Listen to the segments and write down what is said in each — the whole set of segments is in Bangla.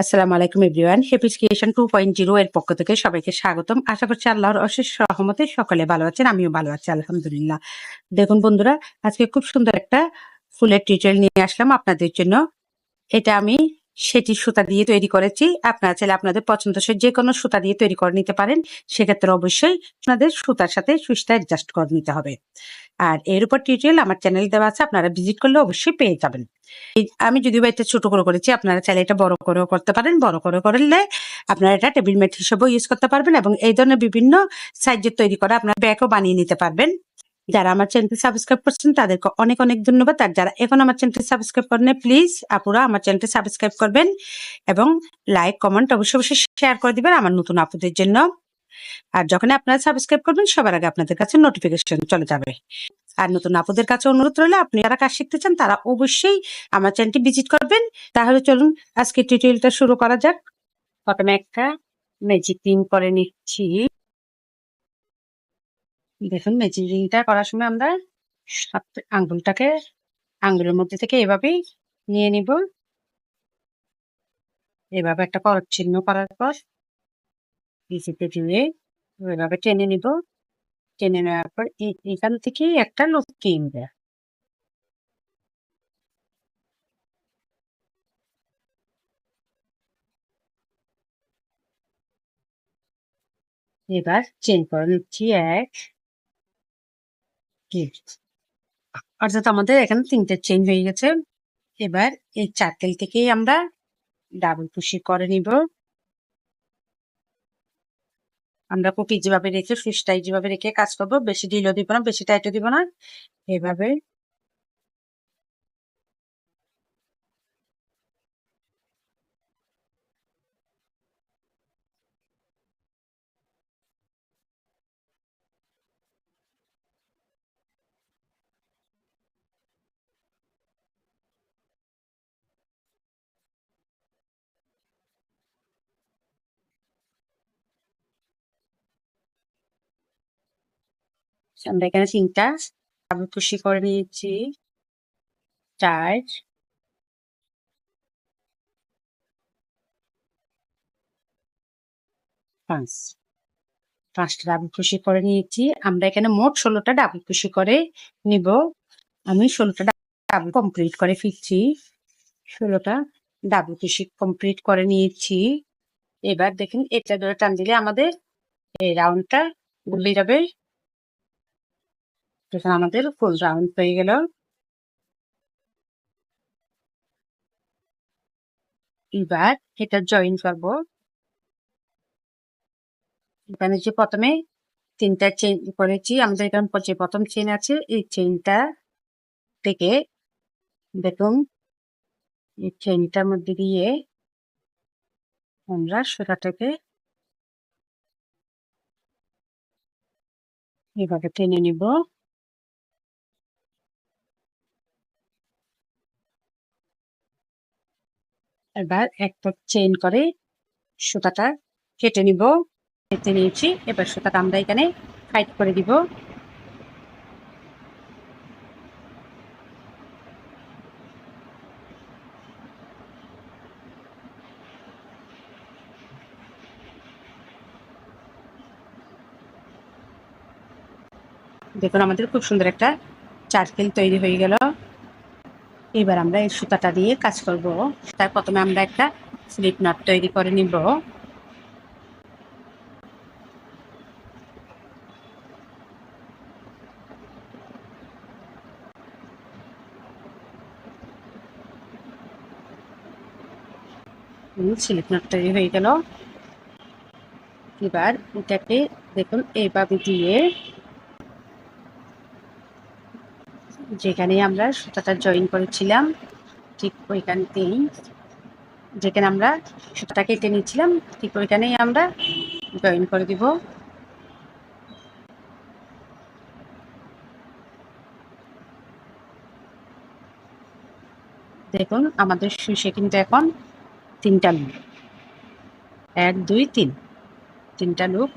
আসসালামু আলাইকুম এভরিওয়ান। হ্যাপি ক্রিয়েশন 2.0 এর পক্ষ থেকে সবাইকে স্বাগতম। আশা করছি আল্লাহর অশেষ রহমতে সকলে ভালো আছেন, আমিও ভালো আছি আলহামদুলিল্লাহ। দেখুন বন্ধুরা, আজকে খুব সুন্দর একটা ফুলের টিউটোরিয়াল নিয়ে আসলাম আপনাদের জন্য। এটা আমি সেটি সুতা দিয়ে তৈরি করেছি। আপনারা চাইলে আপনাদের পছন্দসই যে কোনো সুতা দিয়ে তৈরি করে নিতে পারেন। সেক্ষেত্রে অবশ্যই আপনাদের সুতার সাথে সুইচটা অ্যাডজাস্ট করে নিতে হবে। আর এর উপর টিউটোরিয়াল আমার চ্যানেল দেওয়া আছে, আপনারা ভিজিট করলে অবশ্যই পেয়ে যাবেন। আমি যদিও বা এটা ছোট করে করেছি, আপনারা চাইলে এটা বড় করেও করতে পারেন। বড় করে করলে আপনারা এটা টেবিল ম্যাট হিসেবেও ইউজ করতে পারবেন এবং এই ধরনের বিভিন্ন সাইজের তৈরি করে আপনারা ব্যাগও বানিয়ে নিতে পারবেন। যারা আমার চ্যানেলটি সাবস্ক্রাইব করছেন তাদেরকে অনেক অনেক ধন্যবাদ। আর যারা এখন আমার চ্যানেলটি সাবস্ক্রাইব করেন, প্লিজ আপুরা আমার চ্যানেলটি সাবস্ক্রাইব করবেন এবং লাইক কমেন্ট অবশ্যই অবশ্যই শেয়ার করে দিবেন আমার নতুন আপুদের জন্য। আর যখন আপনারা সাবস্ক্রাইব করবেন সবার আগে আপনাদের কাছে নোটিফিকেশন চলে যাবে। আর নতুন আপুদের কাছে অনুরোধ রইলে, আপনি যারা কাজ শিখতে চান তারা অবশ্যই আমার চ্যানেলটি ভিজিট করবেন। তাহলে চলুন আজকে টিউটোরিয়ালটা শুরু করা যাক। প্রথমে একটা ম্যাজিক রিং করে নিচ্ছি। দেখুন, ম্যাজিক রিংটা করার সময় আমরা আঙ্গুলটাকে আঙ্গুলের মধ্যে থেকে এভাবেই নিয়ে নিব। এভাবে একটা করদ চিহ্ন করার পর নিচেতে দিয়ে এভাবে টেনে নিব। টেনে নেওয়ার পর এখান থেকে একটা লুপ কিনবে। এবার চেন করে নিচ্ছি এক, অর্থাৎ আমাদের এখানে 3টে চেন হয়ে গেছে। এবার এই চারটেল থেকেই আমরা ডাবল কুশি করে নিব। আমরা কুকি যেভাবে রেখে সুইচটাই যেভাবে রেখে কাজ করবো, বেশি ঢিলও দিব না, বেশি টাইটও দিব না, এভাবে আমরা এখানে 3টা ডাবল কুশি করে নিয়েছি। 4, 5, 5টা ডাবল কুশি করে নিয়েছি। আমরা এখানে মোট 16টা ডাবল কুশি করে নিব। আমি 16টা ডাবল কমপ্লিট করে ফিরছি। 16টা ডাবল কুশি কমপ্লিট করে নিয়েছি। এবার দেখুন, এটা ধরে টান দিলে আমাদের এই রাউন্ডটা ঘুরে যাবে। দেখুন আমাদের ফুল রাউন্ড হয়ে গেল। এবার এটা জয়েন করব। এখানে যে প্রথমে 3টা চেইন করেছি, আমাদের এখানে যে প্রথম চেইন আছে এই চেইনটা থেকে দেখুন এই চেইনটার মধ্যে দিয়ে আমরা সুতাটাকে এভাবে টেনে নিব। এবার একটা চেইন করে সুতাটা কেটে নিব। কেটে নিয়েছি। এবার সুতাটা আমরা এখানে টাইট করে দিব। দেখুন আমাদের খুব সুন্দর একটা চার্কেল তৈরি হয়ে গেল। এবার আমরা এই সুতাটা দিয়ে কাজ করব। তার প্রথমে আমরা একটা স্লিপ নট তৈরি করে নিব। স্লিপ নট তৈরি হয়ে গেল। এবার এটাকে দেখুন এইভাবে দিয়ে যেখানে আমরা সুতাটা জয়েন করেছিলাম ঠিক ওইখানতেই, যেখানে আমরা সুতাটা কেটে নিচ্ছিলাম ঠিক ওইখানেই আমরা জয়েন করে দিব। দেখুন আমাদের সুইচে কিন্তু এখন 3টা লুপ, 1 2 3, 3টা লুপ।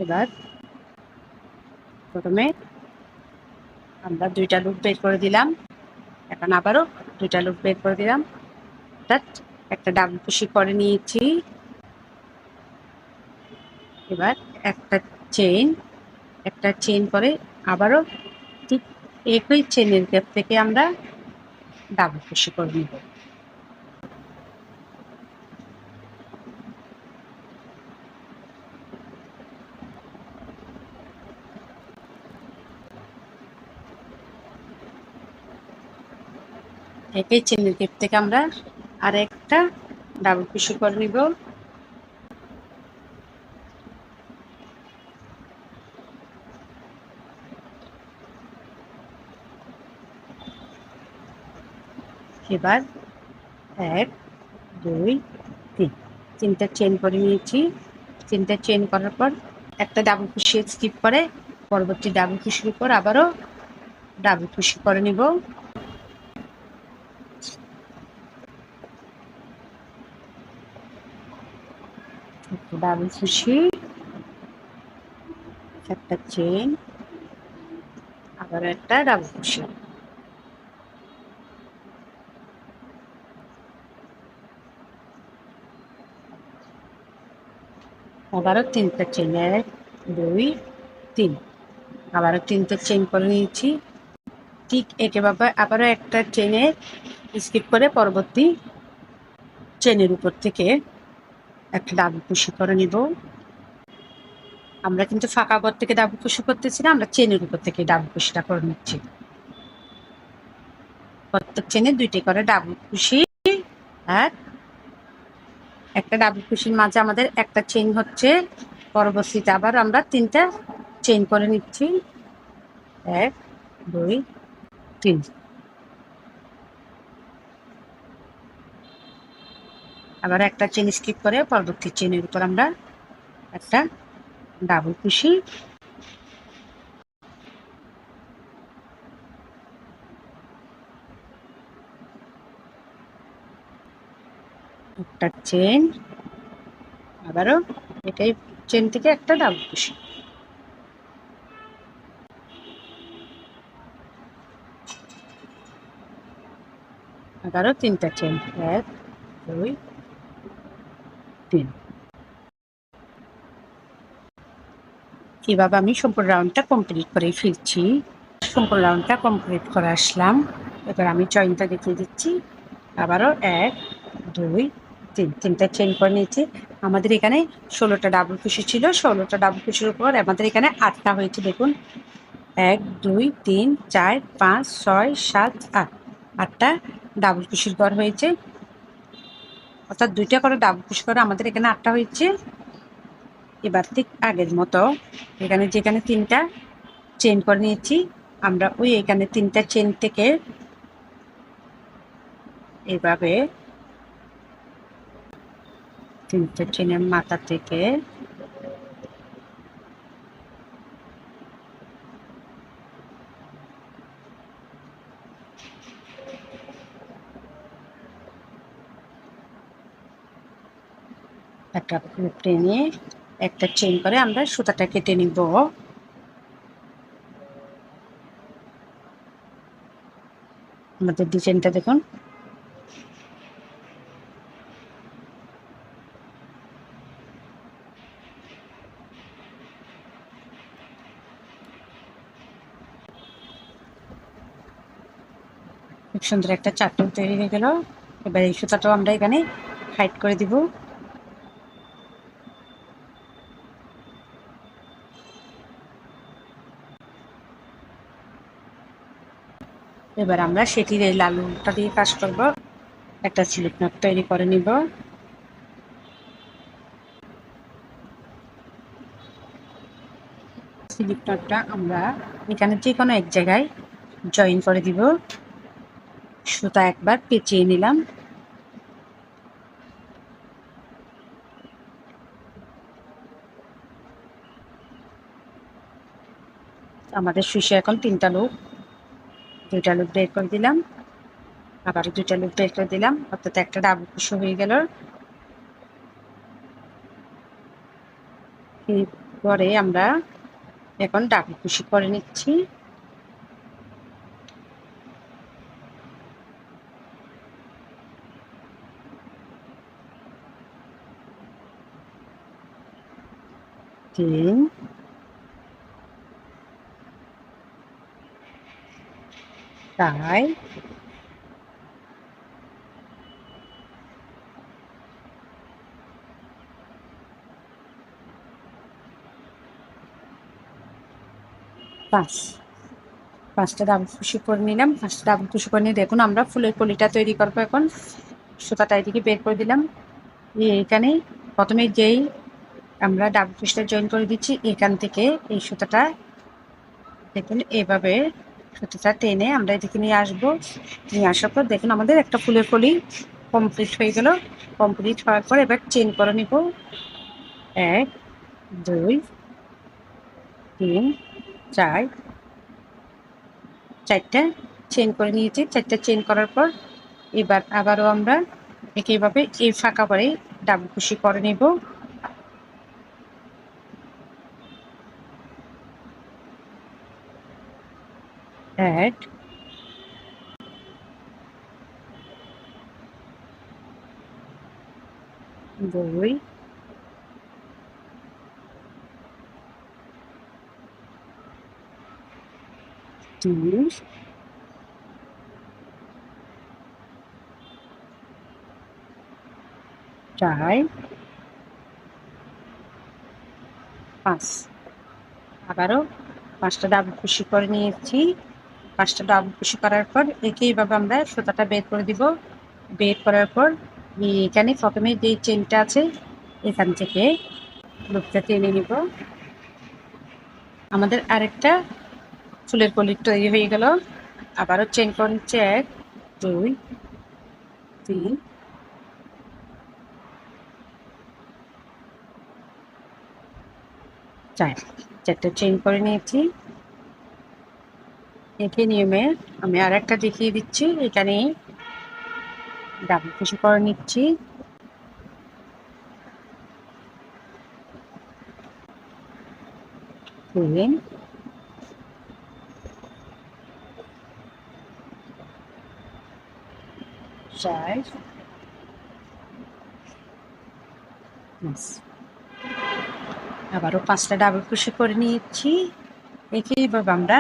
এবার প্রথমে আমরা 2টা লুপ বের করে দিলাম। এখন আবারও দুইটা লুপ বের করে দিলাম, অর্থাৎ একটা ডাবল কুশি করে নিয়েছি। এবার একটা চেইন করে আবারও ঠিক একই চেনের গ্যাপ থেকে আমরা ডাবল কুশি করে নিব। একই চেনের গ্যাপ থেকে আমরা আর একটা ডাবল কুশি করে নিব। এবার 1 2 3 তিনটা চেন করে নিয়েছি। তিনটা চেন করার পর একটা ডাবল কুশি স্কিপ করে পরবর্তী ডাবল কুশির উপর আবারও ডাবল কুশি করে নিব। ডাবল কুশি, একটা চেন, আবার একটা ডাবল কুশি। আবারও তিনটা চেন, 1 2 3, আবারও তিনটা চেন করে নিয়েছি। ঠিক একইভাবে আবারও একটা চেনে স্কিপ করে পরবর্তী চেনের উপর থেকে একটা ডাবল কুশি করে নিব। আমরা কিন্তু ফাঁকা ঘর থেকে ডাবল কুশি করতেছি না, আমরা চেনের উপর থেকে ডাবল কুশিটা করে নিচ্ছি। প্রত্যেক চেনে দুইটি করে ডাবল কুশি, আর একটা ডাবল কুশির মাঝে আমাদের একটা চেন হচ্ছে। পরবর্তীতে আবার আমরা তিনটা চেন করে নিচ্ছি, 1 2 3। আবার একটা চেন স্কিপ করে পরবর্তী চেনের উপর আমরা একটা ডাবল কুশি, একটা চেন, আবারও এটাই চেন থেকে একটা ডাবল কুশি। আবারও তিনটা চেন, 1 2 3। এভাবে আমি সম্পূর্ণ রাউন্ডটা কমপ্লিট করে ফিরছি। সম্পূর্ণ রাউন্ডটা কমপ্লিট করে আসলাম। এবার আমি জয়েন্টটা দেখিয়ে দিচ্ছি। আবারও 1 2 3, তিনটা চেন করে নিয়েছি। আমাদের এখানে 16টা ডাবল কুশি ছিল। 16টা ডাবল কুশির উপর আমাদের এখানে 8টা হয়েছে। দেখুন 1 2 3 4 5 6 7 8, 8টা ডাবল কুশির ঘর হয়েছে, অর্থাৎ 2টা করে ডাবল কুশি করে আমাদের এখানে 8টা হয়েছে। এবার ঠিক আগের মতো এখানে যেখানে তিনটা চেন করে নিয়েছি, আমরা ওই এখানে তিনটা চেন থেকে এভাবে তিনটা চেনের মাথা থেকে একটা টেনে একটা চেন করে আমরা সুতাটা কেটে নিব। আমাদের ডিজাইনটা দেখুন। খুব সুন্দর একটা চার্টন তৈরি হয়ে গেল। এবার এই সুতাটাও আমরা এখানে হাইড করে দিব। এবার আমরা সেটির এই লালটা দিয়ে কাজ করব। একটা স্লিপ নট তৈরি করে নিব। স্লিপ নটটা আমরা এখানে যে কোনো এক জায়গায় জয়েন করে দিব। সুতা একবার পেঁচিয়ে নিলাম। আমাদের সুইসে এখন 3টা লুপ, 2টা লুপ বের করে দিলাম, আবার 2টা লুপ বের করে দিলাম, অর্থাৎ একটা ডাবল কুশি হয়ে গেল। এরপরে আমরা এখন ডাবল কুশি করে নিচ্ছি। তিন, চার, পাঁচ। পাঁচটা ডাবল কুশি করে নিলাম। পাঁচটা ডাবল কুশি করে নিয়ে দেখুন আমরা ফুলের কলিটা তৈরি করবো। এখন সুতাটা এদিকে বের করে দিলাম। এখানে প্রথমে যেই আমরা ডাবল কুশিটা জয়েন করে দিচ্ছি, এখান থেকে এই সুতাটা দেখুন এভাবে সুতাটা টেনে আমরা এদিকে নিয়ে আসবো। নিয়ে আসার পর দেখুন আমাদের একটা ফুলের কলি কমপ্লিট হয়ে গেল। কমপ্লিট হওয়ার পর এবার চেন করে নিব। এক, দুই, তিন, চার, চারটা চেন করে নিয়েছি। চারটা চেন করার পর এবার আবারও আমরা একইভাবে এই ফাঁকা করে ডাবল কুশি করে নেব। এক, দুই, তিন, চার, পাঁচ। আবারও পাঁচটা ডাবল কুশি করে নিয়েছি। পাঁচটা ডাবল কুশি করার পর একইভাবে আমরা সুতাটা বের করে দিব। বের করার পর এখানে প্রথমে যে চেনটা আছে এখান থেকে লুপটা টেনে নিব। আমাদের আরেকটা ফুলের কলি তৈরি হয়ে গেল। আবারও চেন করে নিচ্ছে। এক, দুই, তিন, চার। চারটা চেন করে নিয়েছি। একই নিয়মে আমি আর একটা দেখিয়ে দিচ্ছি। এখানে ডাবল কুশি করে নিচ্ছি। তিন, চার, পাঁচ। আবারও পাঁচটা ডাবল কুশি করে নিয়েছি। একইভাবে আমরা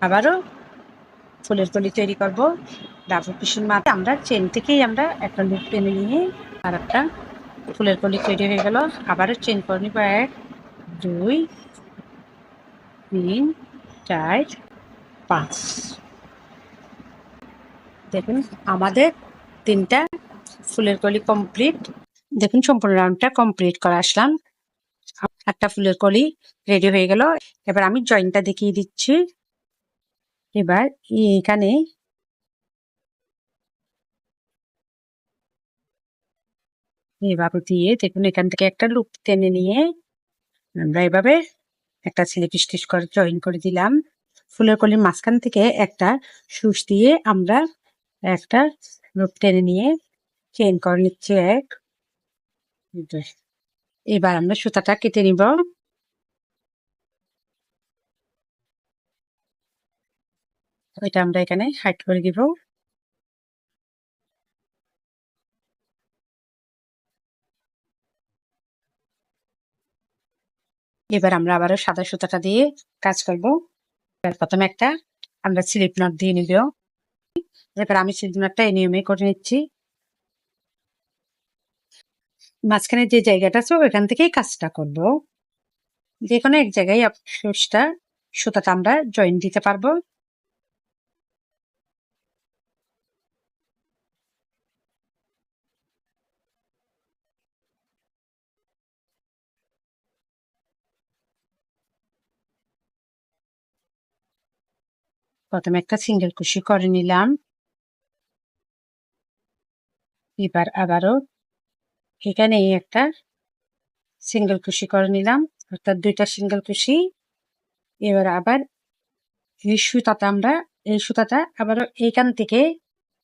আবারও ফুলের কলি তৈরি করব। ডাবল কুশির মাথায় আমরা চেন থেকেই আমরা একটা লুপ টেনে নিয়ে আর একটা ফুলের কলি তৈরি হয়ে গেল। আবারও চেন করে নিব। এক, দুই, তিন, চার, পাঁচ। দেখুন আমাদের তিনটা ফুলের কলি কমপ্লিট। দেখুন সম্পূর্ণ রাউন্ডটা কমপ্লিট করে আসলাম। একটা ফুলের কলি রেডি হয়ে গেল। এবার আমি জয়েন্টটা দেখিয়ে দিচ্ছি। এবার এখানে এভাবে দিয়ে দেখুন এখান থেকে একটা লুপ টেনে নিয়ে আমরা এভাবে একটা স্লিপ স্টিচ করে জয়েন করে দিলাম। ফুলের কলির মাঝখান থেকে একটা সুচ দিয়ে আমরা একটা লুপ টেনে নিয়ে চেইন করে নিচ্ছি। এক, দুই। এবার আমরা সুতাটা কেটে নিব। ওইটা আমরা এখানে হাইড করে দিব। এবার আমরা আবারও সাদা সুতাটা দিয়ে কাজ করব। প্রথমে একটা আমরা স্লিপ নট দিয়ে নিব। এবার আমি স্লিপ নটটা এই নিয়মে করে নিচ্ছি। মাঝখানে যে জায়গাটা আছে ওইখান থেকেই কাজটা করব। যে কোনো এক জায়গায় সুতাটা আমরা জয়েন দিতে পারবো। প্রথমে একটা সিঙ্গেল কুশি করে নিলাম। এবার আবারও এখানে একটা সিঙ্গেল কুশি করে নিলাম, অর্থাৎ দুইটা সিঙ্গেল কুশি। এবার আবার এই সুতাটা আবারও এইখান থেকে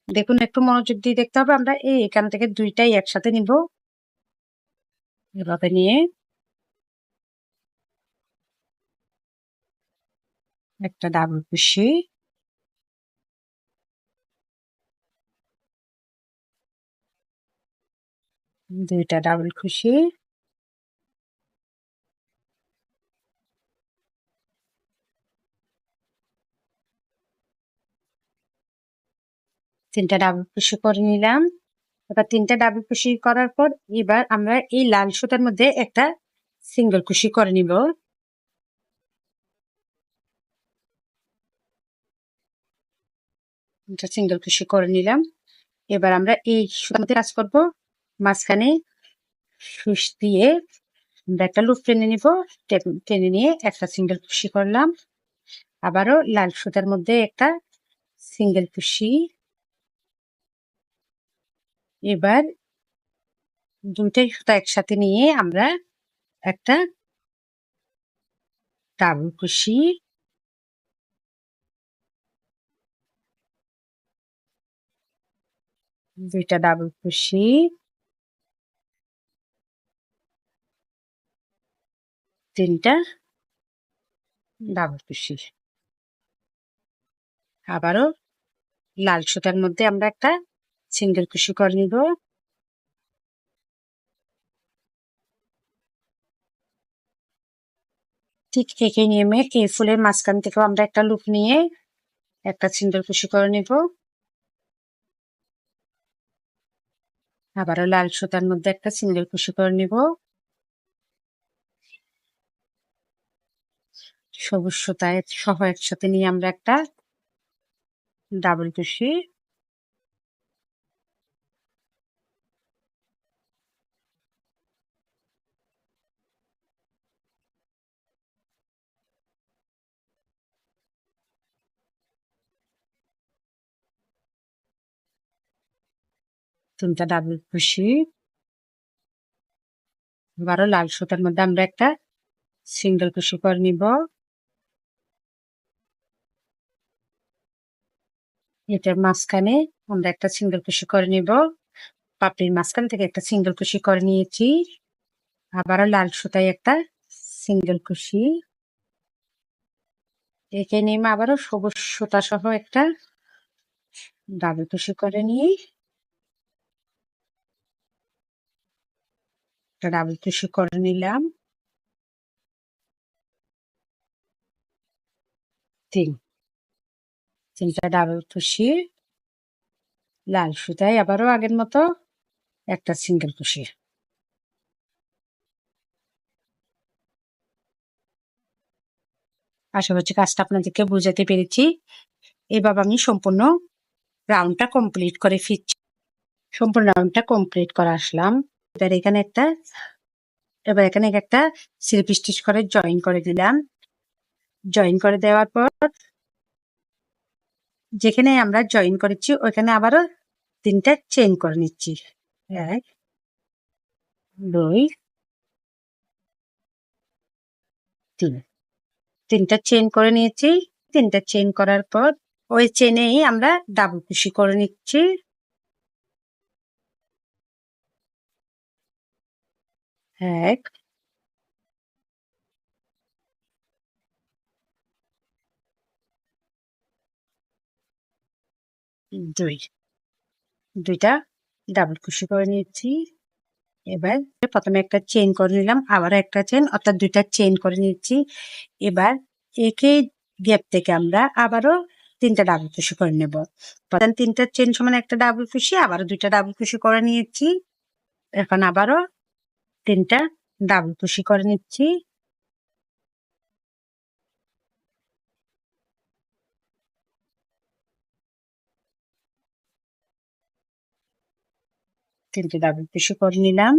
দেখুন একটু মনোযোগ দিয়ে দেখতে হবে। আমরা এখান থেকে দুইটাই একসাথে নিব। এভাবে নিয়ে একটা ডাবল কুশি, দুইটা ডাবল কুশি, তিনটা ডাবল ক্রোশে করে নিলাম। এবার তিনটা ডাবল ক্রোশে করার পর এবার আমরা এই লাল সুতার মধ্যে একটা সিঙ্গেল ক্রোশে করে নিব। এটা সিঙ্গেল ক্রোশে করে নিলাম। এবার আমরা এই সুতার মধ্যে কাজ করব। মাঝখানে সুচ দিয়ে আমরা একটা লুপ টেনে নিব। টেনে নিয়ে একটা সিঙ্গেল ক্রোশে করলাম। আবারও লাল সুতার মধ্যে একটা সিঙ্গেল ক্রোশে। এবার দুইটাই সুতা একসাথে নিয়ে আমরা একটা ডাবল ক্রোশে, দুইটা ডাবল ক্রোশে, তিনটা ডাবল ক্রোশে। আবারও লাল সুতার মধ্যে আমরা একটা সিঙ্গেল ক্রোশে করে নিব। ঠিক একই নিয়মে এই ফুলের মাঝখান থেকেও আমরা একটা লুপ নিয়ে একটা সিঙ্গেল ক্রোশে করে নিব। আবারও লাল সুতার মধ্যে একটা সিঙ্গেল ক্রোশে করে নিব। সবুজ সুতায় সহ একসাথে নিয়ে আমরা একটা ডাবল ক্রোশে, তিনটা ডাবল ক্রোশে। আবারও লাল সুতার মধ্যে আমরা একটা সিঙ্গেল ক্রোশে করে নিব। এটার মাঝখানে আমরা একটা সিঙ্গেল ক্রোশে করে নিব। পাপড়ির মাঝখান থেকে একটা সিঙ্গেল ক্রোশে করে নিয়েছি। আবারও লাল সুতায় একটা সিঙ্গেল ক্রোশে, এঁকে নিয়ে আবারও সবুজ সুতা সহ একটা ডাবল ক্রোশে করে নিয়ে একটা ডাবল ক্রোশে করে নিলাম। তিনটা ডাবল ক্রোশে, লাল সুতায় আবারও আগের মতো একটা সিঙ্গেল ক্রোশে। আশা করছি কাজটা আপনাদেরকে বুঝাতে পেরেছি। এভাবে আমি সম্পূর্ণ রাউন্ডটা কমপ্লিট করে ফিরছি। সম্পূর্ণ রাউন্ডটা কমপ্লিট করে আসলাম। এবার এখানে একটা স্লিপ স্টিচ করে জয়েন করে দিলাম। জয়েন করে দেওয়ার পর যেখানে আমরা জয়েন করেছি ওইখানে আবারও তিনটা চেইন করে নিচ্ছি। এক, দুই, তিন। তিনটা চেইন করে নিয়েছি। তিনটা চেইন করার পর ওই চেনেই আমরা ডাবল ক্রোশে করে নিচ্ছি। এক, দুই। দুইটা ডাবল ক্রোশে করে নিয়েছি। এবার প্রথমে একটা চেইন করে নিলাম, আবার একটা চেইন, অর্থাৎ দুইটা চেইন করে নিচ্ছি। এবার একই গ্যাপ থেকে আমরা আবারও তিনটা ডাবল ক্রোশে করে নেব। প্রথম তিনটা চেইন সমান একটা ডাবল ক্রোশে, আবারও দুইটা ডাবল ক্রোশে করে নিয়েছি। এখন আবারও তিনটা ডাবল ক্রোশে করে নিচ্ছি। তিনটে ডাবল ক্রোশে করে নিলাম।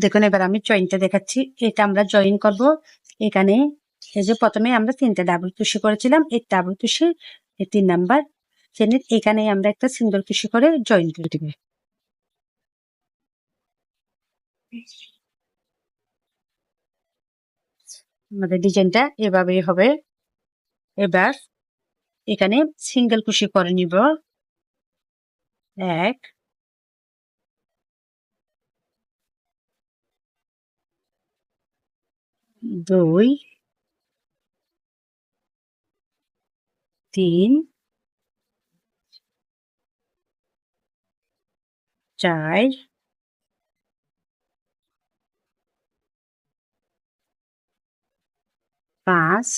দেখুন এবার আমি জয়েনটা দেখাচ্ছি। এটা আমরা জয়েন করব এখানে। এই যে প্রথমে আমরা তিনটা ডাবল ক্রোশে করেছিলাম, এই ডাবল ক্রোশে এই 3 নাম্বার চেনের এখানে আমরা একটা সিঙ্গেল ক্রোশে করে জয়েন করে দিব। আমাদের ডিজাইনটা এভাবেই হবে। এবার এখানে সিঙ্গেল ক্রোশে করে নিব। এক, দুই, তিন, চার, পাঁচ,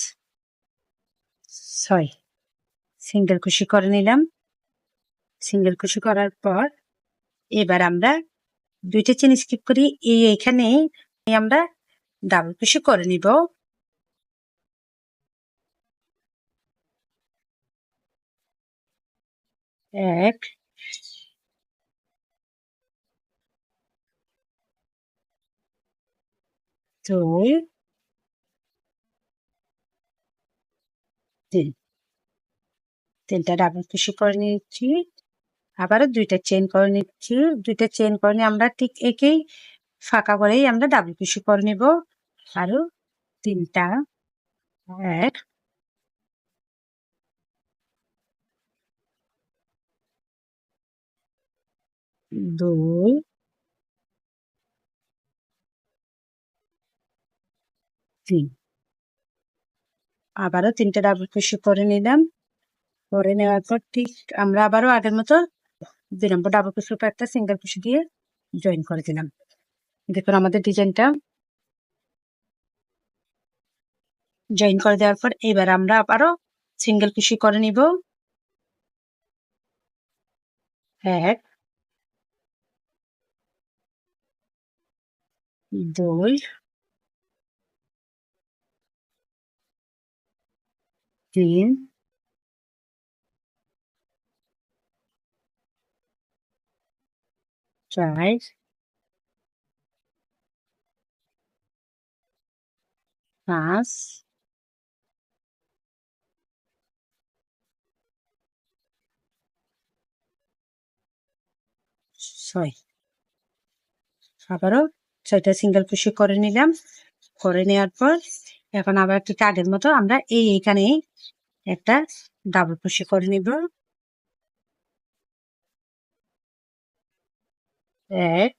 ছয়। সিঙ্গেল ক্রোশে করে নিলাম। সিঙ্গেল কুশি করার পর এবার আমরা দুইটা চেন স্কিপ করি, এইখানে আমরা ডাবল কুশি করে নিব। এক, দুই, তিন। তিনটা ডাবল কুশি করে নিচ্ছি, আবারও দুইটা চেন করে নিচ্ছি। দুইটা চেন করে নিয়ে আমরা ঠিক একই ফাঁকা করেই আমরা ডাবল কুশি করে নিব। আরো তিনটা, এক, দুই, তিন। আবারও তিনটা ডাবল কুশি করে নিলাম। করে নেওয়ার পর ঠিক আমরা আবারও আগের মতো 2 নম্বর ডাবল কুশির উপর একটা সিঙ্গেল কুশি দিয়ে জয়েন করে দিলাম। দেখুন আমাদের ডিজাইনটা জয়েন করে দেওয়ার পর এবার আমরা আবারও সিঙ্গেল কুশি করে নিব। এক, দুই, তিন, চার, পাঁচ, ছয়। আবারও 6টা সিঙ্গেল কুশি করে নিলাম। করে নেওয়ার পর এখন আবার ঠিক আগের মতো আমরা এইখানে একটা ডাবল কুশি করে নিব। এক,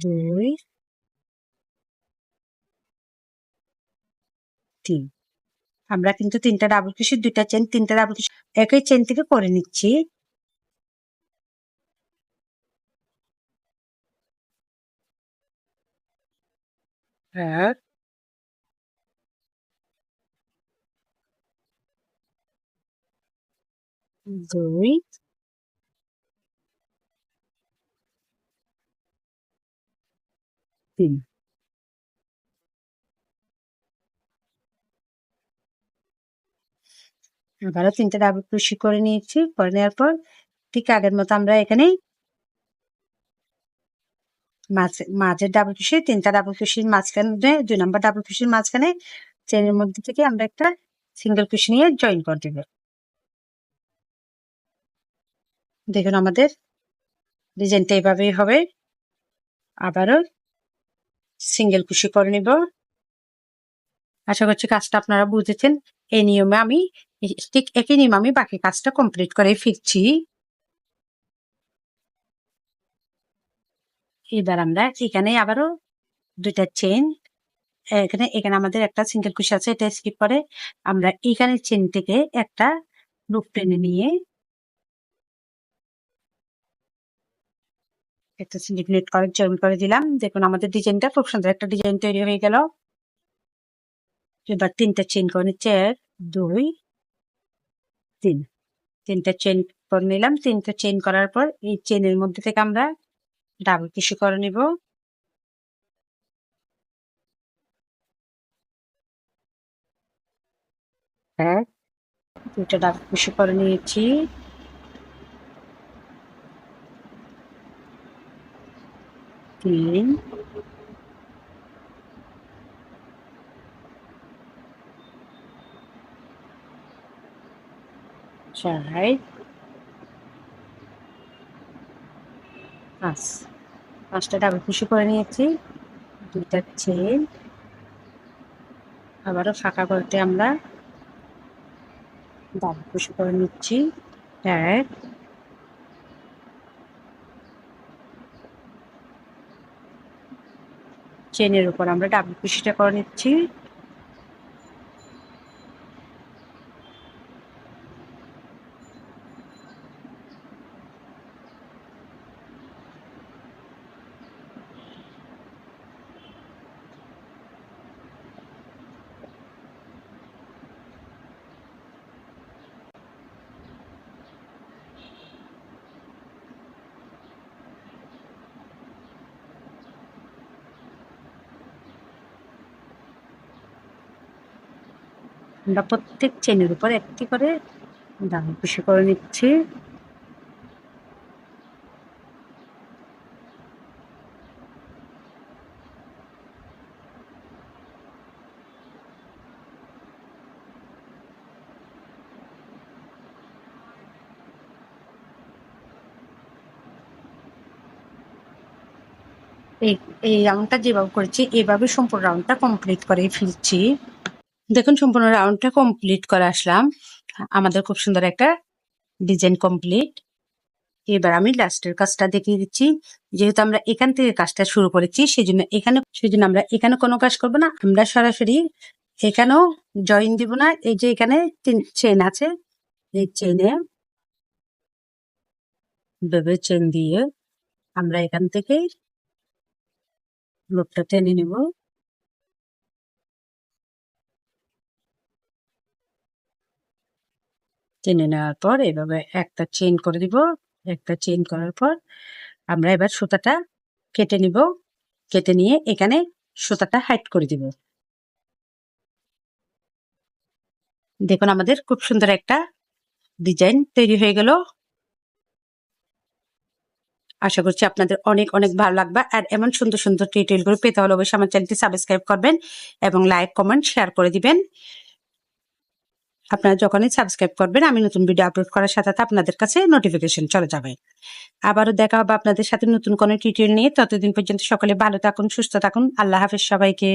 দুই, তিন। আমরা কিন্তু 3টা ডাবল কুশি, 2টা চেন, 3টা ডাবল কুশি একই চেন থেকে করে নিচ্ছি। এক, দুই, তিন। আবারও 3টা ডাবল কুশি করে নিয়েছি। করে নেওয়ার পর ঠিক আগের মতো আমরা এখানে মাঝের ডাবল কুশি, 3টা ডাবল কুশির মাঝখানে, 2 নম্বর ডাবল কুশির মাঝখানে চেনের মধ্যে থেকে আমরা একটা সিঙ্গেল কুশি নিয়ে জয়েন করে দিব। দেখুন আমাদের ডিজাইনটা এভাবেই হবে। আবারও সিঙ্গেল কুশি করে নিব। আশা করছি কাজটা আপনারা বুঝেছেন। এই নিয়মে আমি ঠিক একই নিয়মে আমি বাকি কাজটা কমপ্লিট করে ফিরছি। এবার আমরা এখানে আবারও 2টা চেন, এখানে এখানে আমাদের একটা সিঙ্গেল কুশি আছে, এটা স্কিপ করে আমরা এখানে চেন থেকে একটা লুপ টেনে নিয়ে একটা সিঙ্গেল নেট করে জয়েন করে দিলাম। দেখুন আমাদের ডিজাইনটা খুব সুন্দর একটা ডিজাইন তৈরি হয়ে গেল। এবার 3টা চেন করে নিচ্ছে, 1, 2, 3। 3টা চেন করে নিলাম। 3টা চেন করার পর এই চেনের মধ্যে থেকে আমরা ডাবল কুশি করে নিব। এক, 2টা ডাবল কুশি করে নিয়েছি। 3, 4, 5। 5টা ডাবল কুশি করে নিয়েছি। 2টা চেন, আবারও ফাঁকা করতে আমরা ডাবল কুশি করে নিচ্ছি। এক, চেনের উপর আমরা ডাবল কুশিটা করে নিচ্ছি। আমরা প্রত্যেক চেনের উপর একটি করে দাগ ঘষে করে নিচ্ছি। এই রাউন্ডটা যেভাবে করেছি এভাবে সম্পূর্ণ রাউন্ডটা কমপ্লিট করে ফেলছি। দেখুন সম্পূর্ণ রাউন্ডটা কমপ্লিট করে আসলাম। আমাদের খুব সুন্দর একটা ডিজাইন কমপ্লিট। এবার আমি লাস্টের কাজটা দেখিয়ে দিচ্ছি। যেহেতু আমরা এখান থেকে কাজটা শুরু করেছি সেজন্য আমরা এখানে কোনো কাজ করব না, আমরা সরাসরি এখানেও জয়েন দিব না। এই যে এখানে 3 চেন আছে, এই চেনে ভেবে চেন দিয়ে আমরা এখান থেকে লুপটা টেনে নেব। টেনে নেওয়ার পর এভাবে একটা চেন করে দিব। একটা চেন করার পর আমরা এবার সুতাটা কেটে নিব। কেটে নিয়ে এখানে সুতাটা হাইড করে দিব। দেখুন আমাদের খুব সুন্দর একটা ডিজাইন তৈরি হয়ে গেল। আশা করছি আপনাদের অনেক অনেক ভালো লাগবে। আর এমন সুন্দর সুন্দর টিউটোরিয়ালগুলো পেতে হলে অবশ্যই আমার চ্যানেলটি সাবস্ক্রাইব করবেন এবং লাইক কমেন্ট শেয়ার করে দিবেন। আপনারা যখনই সাবস্ক্রাইব করবেন আমি নতুন ভিডিও আপলোড করার সাথে সাথে আপনাদের কাছে নোটিফিকেশন চলে যাবে। আবারও দেখা হবে আপনাদের সাথে নতুন কোনো টিউটোরিয়াল নিয়ে। ততদিন পর্যন্ত সকলে ভালো থাকুন, সুস্থ থাকুন। আল্লাহ হাফেজ সবাইকে।